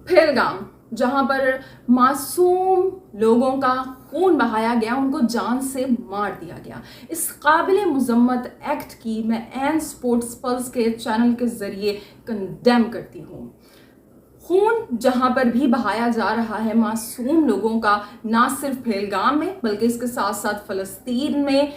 पहलगाम, जहां पर मासूम लोगों का खून बहाया गया, उनको जान से मार दिया गया, इस काबिल मुजम्मत एक्ट की मैं एन स्पोर्ट्स पल्स के चैनल के ज़रिए कंडेम करती हूँ। खून जहां पर भी बहाया जा रहा है मासूम लोगों का, ना सिर्फ पहलगाम में बल्कि इसके साथ साथ फ़लस्तीन में,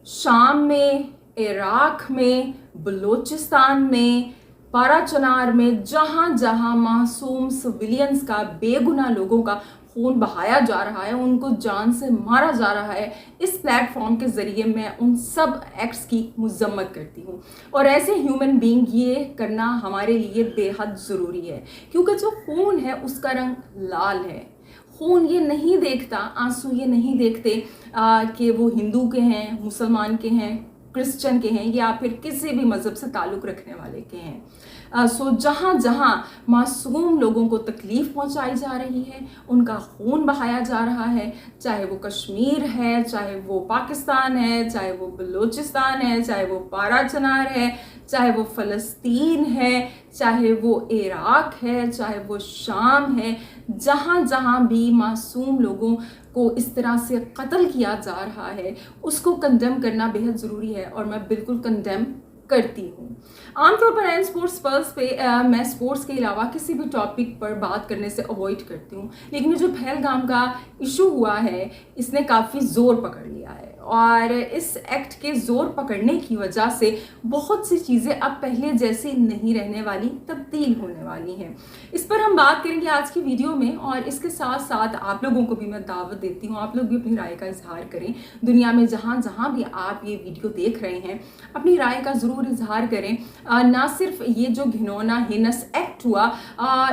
शाम में, इराक में, बलूचिस्तान में, पारा चनार में, जहां जहां मासूम सिविलियंस का, बेगुनाह लोगों का खून बहाया जा रहा है, उनको जान से मारा जा रहा है, इस प्लेटफॉर्म के ज़रिए मैं उन सब एक्ट्स की मजम्मत करती हूँ। और ऐसे ह्यूमन बीइंग ये करना हमारे लिए बेहद ज़रूरी है, क्योंकि जो खून है उसका रंग लाल है। खून ये नहीं देखता, आंसू ये नहीं देखते कि वो हिंदू के हैं, मुसलमान के हैं, क्रिश्चियन के हैं या फिर किसी भी मज़हब से ताल्लुक़ रखने वाले के हैं। सो जहाँ जहाँ मासूम लोगों को तकलीफ़ पहुँचाई जा रही है, उनका खून बहाया जा रहा है, चाहे वो कश्मीर है, चाहे वो पाकिस्तान है, चाहे वो बलूचिस्तान है, चाहे वो पारा चनार है, चाहे वो फ़लस्तीन है, चाहे वो इराक है, चाहे वो शाम है, जहाँ जहाँ भी मासूम लोगों को इस तरह से कत्ल किया जा रहा है, उसको कंडेम करना बेहद ज़रूरी है और मैं बिल्कुल कंडेम करती हूँ। आमतौर पर एन स्पोर्ट्स पल्स पे मैं स्पोर्ट्स के अलावा किसी भी टॉपिक पर बात करने से अवॉइड करती हूँ, लेकिन ये जो पहलगाम का इशू हुआ है इसने काफ़ी ज़ोर पकड़ लिया है और इस एक्ट के ज़ोर पकड़ने की वजह से बहुत सी चीज़ें अब पहले जैसी नहीं रहने वाली, तब्दील होने वाली हैं। इस पर हम बात करेंगे आज की वीडियो में और इसके साथ साथ आप लोगों को भी मैं दावत देती हूँ, आप लोग भी अपनी राय का इजहार करें। दुनिया में जहाँ जहाँ भी आप ये वीडियो देख रहे हैं, अपनी राय का ज़रूर इजहार करें। ना सिर्फ ये जो घिनौना हिनस एक्ट हुआ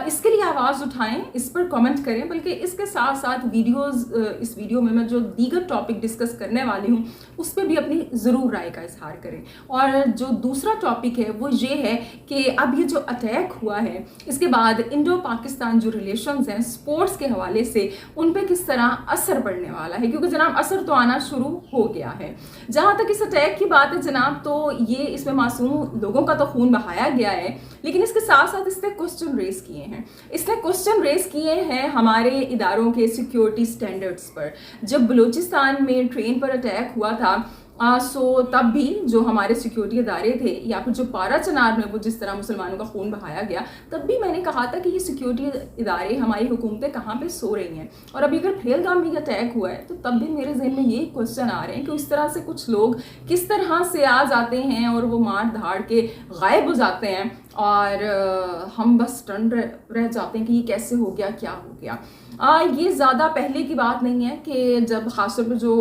इसके लिए आवाज़ उठाएं, इस पर कमेंट करें, बल्कि इसके साथ साथ इस वीडियो में मैं जो दीगर टॉपिक डिस्कस करने वाली हूँ उस पर भी अपनी ज़रूर राय का इजहार करें। और जो दूसरा टॉपिक है वो ये है कि अब ये जो अटैक हुआ है इसके बाद इंडो पाकिस्तान जो रिलेशंस हैं स्पोर्ट्स के हवाले से, उन पर किस तरह असर पड़ने वाला है, क्योंकि जनाब असर तो आना शुरू हो गया है। जहाँ तक इस अटैक की बात है जनाब, तो ये इसमें मासूम लोगों का तो खून बहाया गया है, लेकिन इसके साथ साथ इसने क्वेश्चन रेज किए हैं। इसने क्वेश्चन रेज किए हैं हमारे इदारों के सिक्योरिटी स्टैंडर्ड्स पर। जब बलूचिस्तान में ट्रेन पर अटैक हुआ था सो तब भी जो हमारे सिक्योरिटी इदारे थे, या फिर जो पारा चनार में वो जिस तरह मुसलमानों का खून बहाया गया, तब भी मैंने कहा था कि ये सिक्योरिटी इदारे, हमारी हुकूमतें कहाँ पे सो रही हैं। और अभी अगर पहलगाम में अटैक हुआ है तो तब भी मेरे जहन में ये क्वेश्चन आ रहे हैं कि इस तरह से कुछ लोग किस तरह से आ जाते हैं और वो मार धाड़ के गायब हो जाते हैं और हम बस स्टन रह जाते हैं कि ये कैसे हो गया, क्या हो गया। ये ज़्यादा पहले की बात नहीं है कि जब खासतौर पर जो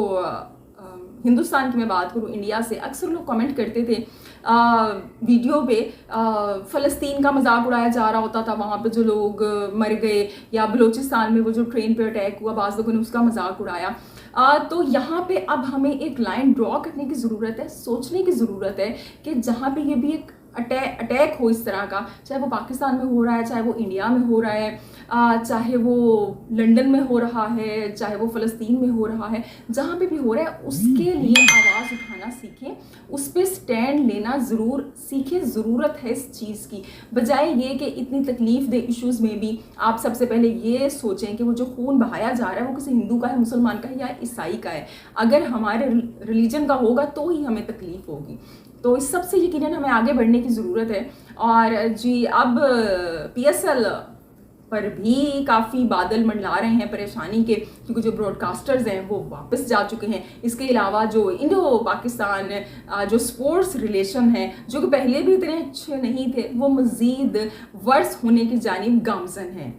हिंदुस्तान की मैं बात करूँ, इंडिया से अक्सर लोग कमेंट करते थे वीडियो पे, फ़लस्तीन का मजाक उड़ाया जा रहा होता था, वहाँ पे जो लोग मर गए, या बलूचिस्तान में वो जो ट्रेन पे अटैक हुआ, बाज़ लोगों ने उसका मजाक उड़ाया। तो यहाँ पे अब हमें एक लाइन ड्रॉ करने की ज़रूरत है, सोचने की ज़रूरत है कि जहाँ पे ये भी एक अटैक हो इस तरह का, चाहे वो पाकिस्तान में हो रहा है, चाहे वो इंडिया में हो रहा है, चाहे वो लंदन में हो रहा है, चाहे वो फ़लस्तीन में हो रहा है, जहाँ पे भी हो रहा है उसके लिए आवाज़ उठाना सीखें, उस पर स्टैंड लेना ज़रूर सीखें। ज़रूरत है इस चीज़ की, बजाय ये कि इतनी तकलीफ़ दे इश्यूज़ में भी आप सबसे पहले ये सोचें कि वो जो खून बहाया जा रहा है वो किसी हिंदू का है, मुसलमान का है या ईसाई का है। अगर हमारे रिलीजन का होगा तो ही हमें तकलीफ़ होगी। तो इस सब से यकीनन हमें आगे बढ़ने की ज़रूरत है। और जी, अब PSL पर भी काफ़ी बादल मंडला रहे हैं परेशानी के, क्योंकि जो ब्रॉडकास्टर्स हैं वो वापस जा चुके हैं। इसके अलावा जो इंडो पाकिस्तान जो स्पोर्ट्स रिलेशन हैं, जो कि पहले भी इतने अच्छे नहीं थे, वो मज़ीद वर्स होने की जानिब गामज़न हैं।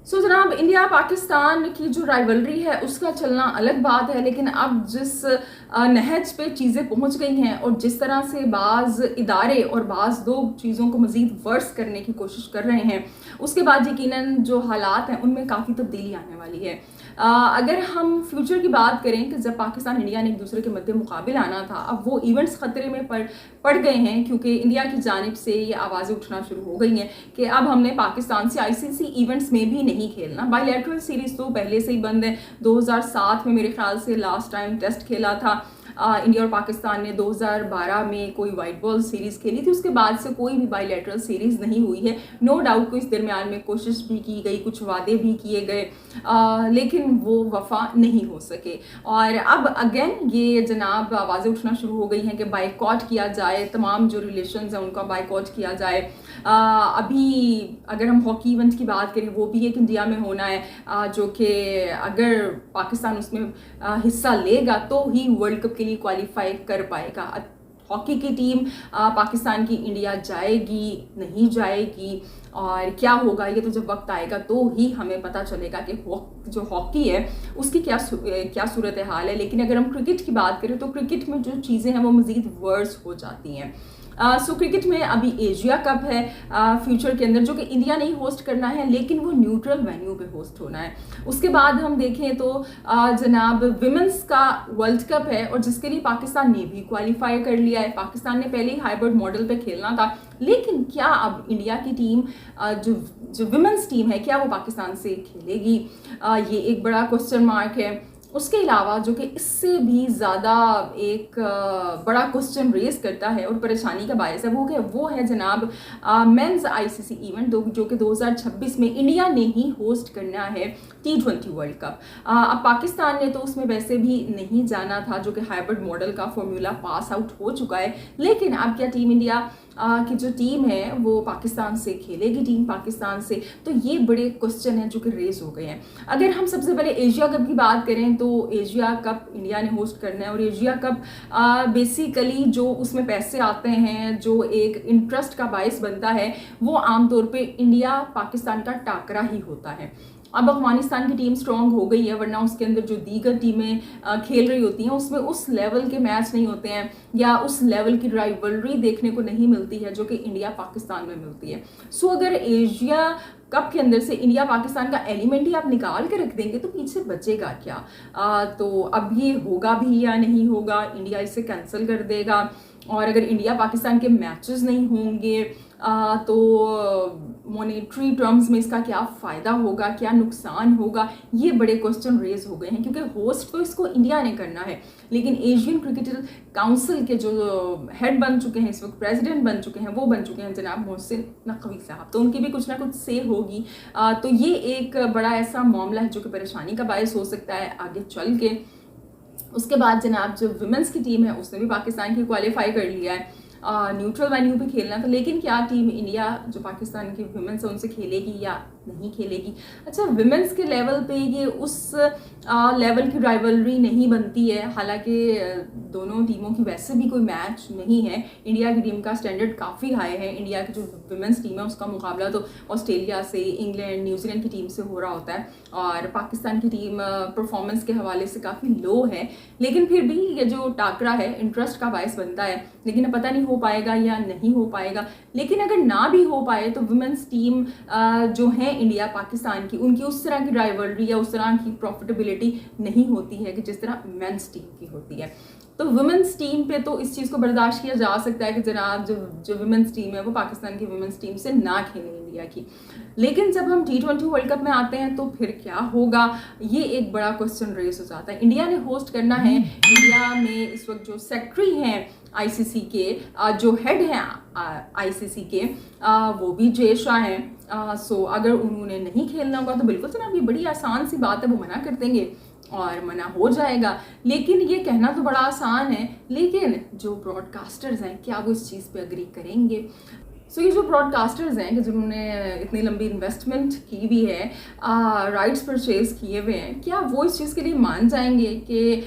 सो जनाब, इंडिया पाकिस्तान की जो राइवलरी है उसका चलना अलग बात है, लेकिन अब जिस नहज पे चीज़ें पहुंच गई हैं और जिस तरह से बाज़ इदारे और बाज़ लोग चीज़ों को मज़ीद वर्स करने की कोशिश कर रहे हैं, उसके बाद यकीनन जो हालात हैं उनमें काफ़ी तब्दीली आने वाली है। अगर हम फ्यूचर की बात करें कि जब पाकिस्तान इंडिया ने एक दूसरे के मध्य मुकाबिल आना था, अब वो इवेंट्स ख़तरे में पड़ गए हैं, क्योंकि इंडिया की जानिब से ये आवाज़ें उठना शुरू हो गई हैं कि अब हमने पाकिस्तान से ICC इवेंट्स में भी नहीं खेलना। बायलैटरल सीरीज़ तो पहले से ही बंद है। 2007 में मेरे ख्याल से लास्ट टाइम टेस्ट खेला था, इंडिया और पाकिस्तान ने 2012 में कोई वाइट बॉल सीरीज़ खेली थी, उसके बाद से कोई भी बायलैटरल सीरीज़ नहीं हुई है। नो डाउट को इस दरमियान में कोशिश भी की गई, कुछ वादे भी किए गए, लेकिन वो वफा नहीं हो सके। और अब अगेन ये जनाब आवाज़ें उठना शुरू हो गई हैं कि बाइकॉट किया जाए, तमाम जो रिलेशंस हैं उनका बाइकॉट किया जाए। अभी अगर हम हॉकी इवेंट की बात करें, वो भी एक इंडिया में होना है, जो कि अगर पाकिस्तान उसमें हिस्सा लेगा तो ही वर्ल्ड कप के लिए क्वालिफाई कर पाएगा। हॉकी की टीम पाकिस्तान की इंडिया जाएगी नहीं जाएगी और क्या होगा, ये तो जब वक्त आएगा तो ही हमें पता चलेगा कि जो हॉकी है उसकी क्या सूरत हाल है। लेकिन अगर हम क्रिकेट की बात करें तो क्रिकेट में जो चीज़ें हैं वो मज़ीद वर्स हो जाती हैं। सो क्रिकेट में अभी एशिया कप है फ्यूचर के अंदर, जो कि इंडिया नहीं होस्ट करना है, लेकिन वो न्यूट्रल वेन्यू पे होस्ट होना है। उसके बाद हम देखें तो जनाब विमेंस का वर्ल्ड कप है, और जिसके लिए पाकिस्तान ने भी क्वालिफाई कर लिया है। पाकिस्तान ने पहले ही हाइब्रिड मॉडल पे खेलना था, लेकिन क्या अब इंडिया की टीम जो विमेंस टीम है क्या वो पाकिस्तान से खेलेगी, ये एक बड़ा क्वेश्चन मार्क है। उसके अलावा जो कि इससे भी ज़्यादा एक बड़ा क्वेश्चन रेज करता है और परेशानी का बायस है, वो है जनाब मेंस आईसीसी इवेंट जो कि 2026 में इंडिया ने ही होस्ट करना है, T20 वर्ल्ड कप। अब पाकिस्तान ने तो उसमें वैसे भी नहीं जाना था, जो कि हाइब्रिड मॉडल का फॉर्मूला पास आउट हो चुका है। लेकिन अब क्या टीम इंडिया की जो टीम है वो पाकिस्तान से खेलेगी, टीम पाकिस्तान से? तो ये बड़े क्वेश्चन हैं जो कि रेज हो गए हैं। अगर हम सबसे पहले एशिया कप की बात करें तो एशिया कप इंडिया ने होस्ट करना है, और एशिया कप बेसिकली जो उसमें पैसे आते हैं, जो एक इंटरेस्ट का बायस बनता है, वो आमतौर पे इंडिया पाकिस्तान का टाकरा ही होता है। अब अफगानिस्तान की टीम स्ट्रॉन्ग हो गई है, वरना उसके अंदर जो दीगर टीमें खेल रही होती हैं उसमें उस लेवल के मैच नहीं होते हैं, या उस लेवल की राइवलरी देखने को नहीं मिलती है जो कि इंडिया पाकिस्तान में मिलती है। सो अगर एशिया कप के अंदर से इंडिया पाकिस्तान का एलिमेंट ही आप निकाल के रख देंगे तो पीछे बचेगा क्या? तो अब ये होगा भी या नहीं होगा, इंडिया इसे कैंसिल कर देगा। और अगर इंडिया पाकिस्तान के मैचेस नहीं होंगे तो मॉनेटरी टर्म्स में इसका क्या फ़ायदा होगा, क्या नुकसान होगा, ये बड़े क्वेश्चन रेज हो गए हैं। क्योंकि होस्ट तो इसको इंडिया ने करना है, लेकिन एशियन क्रिकेट काउंसिल के जो हेड बन चुके हैं इस वक्त, प्रेसिडेंट बन चुके हैं, वो बन चुके हैं जनाब मोहसिन नकवी साहब, तो उनकी भी कुछ ना कुछ से होगी। तो ये एक बड़ा ऐसा मामला है जो कि परेशानी का बायस हो सकता है आगे चल के। उसके बाद जनाब जो विमेंस की टीम है उसने भी पाकिस्तान की क्वालिफाई कर लिया है, न्यूट्रल वेन्यू पे खेलना था। लेकिन क्या टीम इंडिया जो पाकिस्तान की विमेंस है उनसे खेलेगी या नहीं खेलेगी? अच्छा, विमेंस के लेवल पे ये उस लेवल की राइवलरी नहीं बनती है, हालांकि दोनों टीमों की वैसे भी कोई मैच नहीं है। इंडिया की टीम का स्टैंडर्ड काफ़ी हाई है, इंडिया की जो विमेंस टीम है उसका मुकाबला तो ऑस्ट्रेलिया से, इंग्लैंड, न्यूजीलैंड की टीम से हो रहा होता है, और पाकिस्तान की टीम परफॉर्मेंस के हवाले से काफ़ी लो है। लेकिन फिर भी ये जो टाकरा है इंटरेस्ट का बायस बनता है, लेकिन पता नहीं हो पाएगा या नहीं हो पाएगा। लेकिन अगर ना भी हो पाए तो वुमेन्स टीम जो है इंडिया पाकिस्तान की, उनकी उस तरह की राइवलरी या उस तरह की प्रॉफिटेबिलिटी नहीं होती है कि जिस तरह मेंस टीम की होती है। तो वुमेन्स टीम पे तो इस चीज़ को बर्दाश्त किया जा सकता है कि जनाब जो वुमेन्स टीम है वो पाकिस्तान की वुमेन्स टीम से ना खेले इंडिया की। लेकिन जब हम T20 वर्ल्ड कप में आते हैं तो फिर क्या होगा, ये एक बड़ा क्वेश्चन रेस हो जाता है। इंडिया ने होस्ट करना है, इंडिया में इस वक्त जो सेक्रेटरी हैं आईसीसी के, जो हेड हैं आईसीसी के, वो भी जय शाह हैं। सो अगर उन्होंने नहीं खेलना होगा तो बिल्कुल जनाब ये बड़ी आसान सी बात है, वो मना कर देंगे और मना हो जाएगा। लेकिन ये कहना तो बड़ा आसान है, लेकिन जो ब्रॉडकास्टर्स हैं क्या वो इस चीज़ पे अग्री करेंगे? सो ये जो ब्रॉडकास्टर्स हैं कि जिन्होंने इतनी लंबी इन्वेस्टमेंट की भी है, राइट्स परचेज किए हुए हैं, क्या वो इस चीज़ के लिए मान जाएंगे कि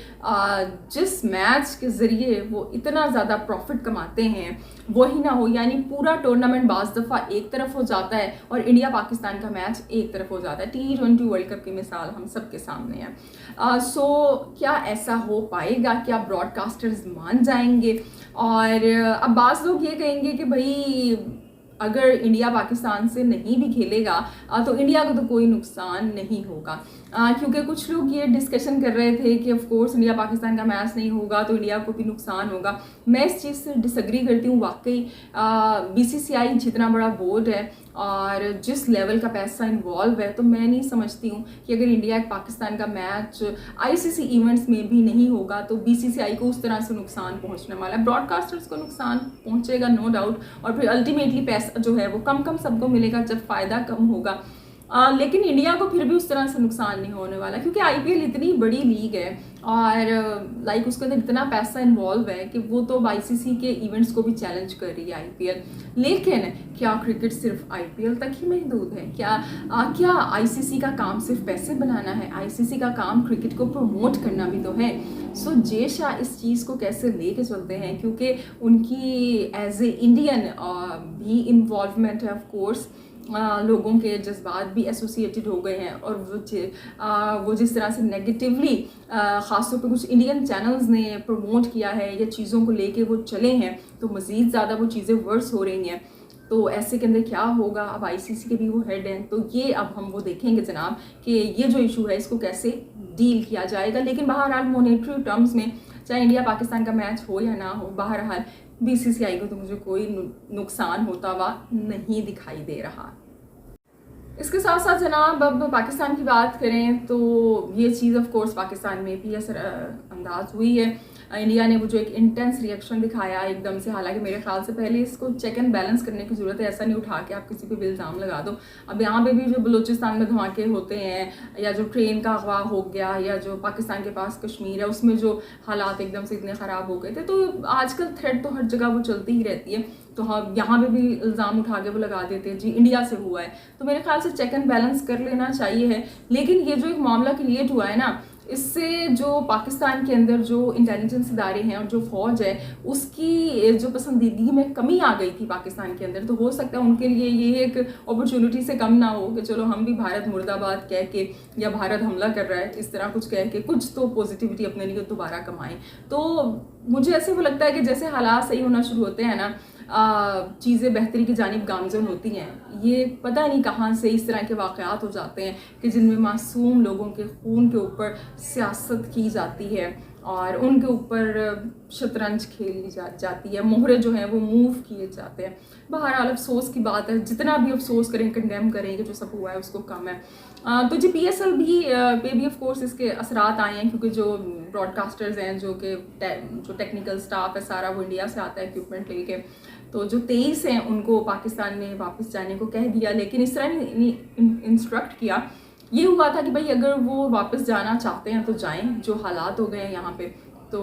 जिस मैच के ज़रिए वो इतना ज़्यादा प्रॉफिट कमाते हैं वही ना हो? यानी पूरा टूर्नामेंट बाज़ दफ़ा एक तरफ हो जाता है और इंडिया पाकिस्तान का मैच एक तरफ हो जाता है। T20 वर्ल्ड कप की मिसाल हम सबके सामने है। सो क्या ऐसा हो पाएगा? क्या ब्रॉडकास्टर्स मान जाएंगे? और अब बाज़ लोग ये कहेंगे कि भाई अगर इंडिया पाकिस्तान से नहीं भी खेलेगा तो इंडिया को तो कोई नुकसान नहीं होगा, क्योंकि कुछ लोग ये डिस्कशन कर रहे थे कि ऑफ कोर्स इंडिया पाकिस्तान का मैच नहीं होगा तो इंडिया को भी नुकसान होगा। मैं इस चीज़ से डिसएग्री करती हूँ। वाकई बीसीसीआई जितना बड़ा बोर्ड है और जिस लेवल का पैसा इन्वॉल्व है, तो मैं नहीं समझती हूँ कि अगर इंडिया पाकिस्तान का मैच आईसीसी इवेंट्स में भी नहीं होगा तो बीसीसीआई को उस तरह से नुकसान पहुंचने वाला है। ब्रॉडकास्टर्स को नुकसान पहुंचेगा नो डाउट, और फिर अल्टीमेटली पैसा जो है वो कम कम सबको मिलेगा जब फ़ायदा कम होगा। लेकिन इंडिया को फिर भी उस तरह से नुकसान नहीं होने वाला, क्योंकि आईपीएल इतनी बड़ी लीग है और लाइक उसके अंदर इतना पैसा इन्वॉल्व है कि वो तो आईसीसी के इवेंट्स को भी चैलेंज कर रही है आईपीएल। लेकिन क्या क्रिकेट सिर्फ आईपीएल तक ही महदूद है? क्या आईसीसी का काम सिर्फ पैसे बनाना है? आईसीसी का काम क्रिकेट को प्रमोट करना भी तो है। सो जे शाह इस चीज़ को कैसे लेके चलते हैं, क्योंकि उनकी एज ए इंडियन भी इन्वॉल्वमेंट है ऑफ कोर्स, लोगों के जज्बात भी एसोसिएटेड हो गए हैं, और वो जिस तरह से नेगेटिवली ख़ासतौर पर कुछ इंडियन चैनल्स ने प्रमोट किया है या चीज़ों को लेके वो चले हैं, तो मज़ीद ज़्यादा वो चीज़ें वर्स हो रही हैं। तो ऐसे के अंदर क्या होगा? अब आईसीसी के भी वो हेड हैं, तो ये अब हम वो देखेंगे जनाब कि ये जो इशू है इसको कैसे डील किया जाएगा। लेकिन बहरहाल मॉनेटरी टर्म्स में चाहे इंडिया पाकिस्तान का मैच हो या ना हो, बहरहाल बीसीसीआई को तो मुझे कोई नुकसान होता हुआ नहीं दिखाई दे रहा। इसके साथ साथ जनाब अब पाकिस्तान की बात करें तो ये चीज़ ऑफ कोर्स पाकिस्तान में भी असर अंदाज हुई है। इंडिया ने वो जो एक इंटेंस रिएक्शन दिखाया एकदम से, हालांकि मेरे ख्याल से पहले इसको चेक एंड बैलेंस करने की ज़रूरत है। ऐसा नहीं उठा के आप किसी पे भी इल्ज़ाम लगा दो। अब यहाँ पे भी जो बलूचिस्तान में धमाके होते हैं, या जो ट्रेन का अगवा हो गया, या जो पाकिस्तान के पास कश्मीर है उसमें जो हालात एकदम से इतने ख़राब हो गए थे, तो आजकल थ्रेड तो हर जगह वो चलती ही रहती है। तो हम यहाँ पे भी इल्ज़ाम उठा के वो लगा देते हैं जी इंडिया से हुआ है। तो मेरे ख्याल से चेक एंड बैलेंस कर लेना चाहिए है। लेकिन ये जो एक मामला क्रिएट हुआ है ना, इससे जो पाकिस्तान के अंदर जो इंटेलिजेंस इदारे हैं और जो फौज है उसकी जो पसंदीदगी में कमी आ गई थी पाकिस्तान के अंदर, तो हो सकता है उनके लिए ये एक अपॉर्चुनिटी से कम ना हो कि चलो हम भी भारत मुर्दाबाद कह के या भारत हमला कर रहा है इस तरह कुछ कह के कुछ तो पॉजिटिविटी अपने लिए दोबारा कमाएं। तो मुझे ऐसे वो लगता है कि जैसे हालात सही होना शुरू होते हैं ना, चीज़ें बेहतरी की जानिब गामज़न होती हैं। ये पता नहीं कहाँ से इस तरह के वाक़यात हो जाते हैं कि जिनमें मासूम लोगों के खून के ऊपर सियासत की जाती है और उनके ऊपर शतरंज खेली जाती है, मोहरे जो हैं वो मूव किए जाते हैं। बहरहाल अफसोस की बात है, जितना भी अफसोस करें कंडेम करें कि जो सब हुआ है उसको कम है। तो जी पीएसएल भी पे भी ऑफ कोर्स इसके असरात आए हैं, क्योंकि जो ब्रॉडकास्टर्स हैं जो टेक्निकल स्टाफ है सारा वो इंडिया से आता है इक्विपमेंट लेके, तो जो 23 हैं उनको पाकिस्तान में वापस जाने को कह दिया। लेकिन इस तरह इंस्ट्रक्ट किया, ये हुआ था कि भाई अगर वो वापस जाना चाहते हैं तो जाएं, जो हालात हो गए हैं यहाँ पे तो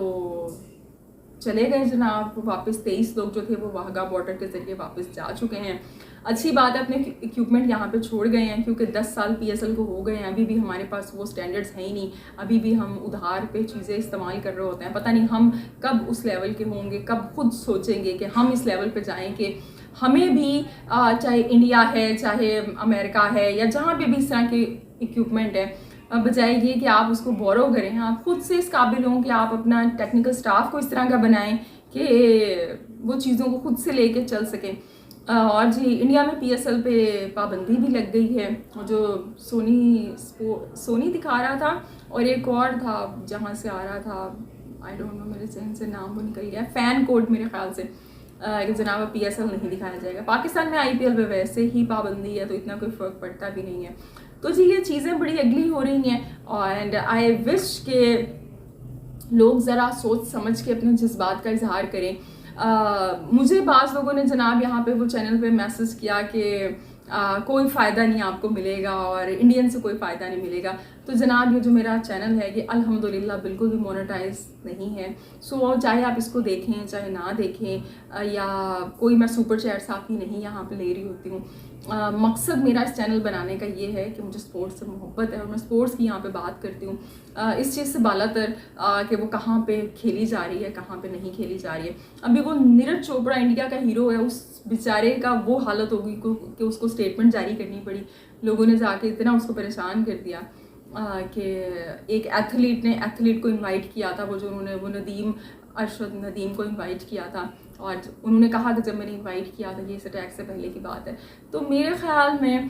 चले गए जनाब वापस। 23 लोग जो थे वो वाघा बॉर्डर के ज़रिए वापस जा चुके हैं। अच्छी बात है, अपने इक्विपमेंट यहाँ पे छोड़ गए हैं, क्योंकि 10 साल पीएसएल को हो गए हैं, अभी भी हमारे पास वो स्टैंडर्ड्स हैं ही नहीं। अभी भी हम उधार पे चीज़ें इस्तेमाल कर रहे होते हैं। पता नहीं हम कब उस लेवल के होंगे, कब खुद सोचेंगे कि हम इस लेवल पे जाएं कि हमें भी चाहे इंडिया है, चाहे अमेरिका है, या जहाँ पे भी इस तरह के इक्विपमेंट है, बजाय ये कि आप उसको बोरो करें, आप खुद से इस काबिल हों कि आप अपना टेक्निकल स्टाफ को इस तरह का बनाएं कि वो चीज़ों को खुद से लेके चल सकें। और जी इंडिया में पीएसएल पे पाबंदी भी लग गई है, और जो सोनी दिखा रहा था और एक और था जहाँ से आ रहा था, आई डोंट नो, मेरे जहन से नाम वो निकल गया, फैन कोड मेरे ख्याल से, कि जनाब पीएसएल नहीं दिखाया जाएगा। पाकिस्तान में आईपीएल पे वैसे ही पाबंदी है, तो इतना कोई फ़र्क पड़ता भी नहीं है। तो जी ये चीज़ें बड़ी अगली हो रही हैं, एंड आई विश के लोग ज़रा सोच समझ के अपने जज्बात का इजहार करें। मुझे बाज़ लोगों ने जनाब यहाँ पे वो चैनल पे मैसेज किया कि कोई फ़ायदा नहीं आपको मिलेगा और इंडियन से कोई फ़ायदा नहीं मिलेगा। तो जनाब ये जो मेरा चैनल है ये अल्हम्दुलिल्लाह बिल्कुल भी मोनेटाइज नहीं है। सो चाहे आप इसको देखें चाहे ना देखें, या कोई मैं सुपर चैट्स आपकी नहीं यहाँ पे ले रही होती हूँ। मकसद मेरा इस चैनल बनाने का ये है कि मुझे स्पोर्ट्स से मोहब्बत है और मैं स्पोर्ट्स की यहाँ पे बात करती हूँ, इस चीज़ से बालातर कि वो कहाँ पे खेली जा रही है, कहाँ पे नहीं खेली जा रही है। अभी वो नीरज चोपड़ा इंडिया का हीरो है, उस बेचारे का वो हालत होगी कि उसको स्टेटमेंट जारी करनी पड़ी। लोगों ने जाके इतना उसको परेशान कर दिया कि एक एथलीट को इनवाइट किया था, वो नदीम अरशद नदीम को इनवाइट किया था, और उन्होंने कहा कि जब मैंने इनवाइट किया था, ये इस अटैक से पहले की बात है। तो मेरे ख्याल में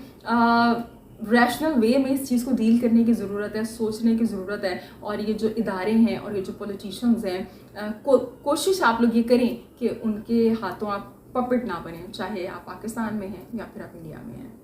रैशनल वे में इस चीज़ को डील करने की ज़रूरत है, सोचने की ज़रूरत है। और ये जो इदारे हैं और ये जो पॉलिटिशियंस हैं, कोशिश आप लोग ये करें कि उनके हाथों आप पपेट ना बने, चाहे आप पाकिस्तान में हैं या फिर आप इंडिया में हैं।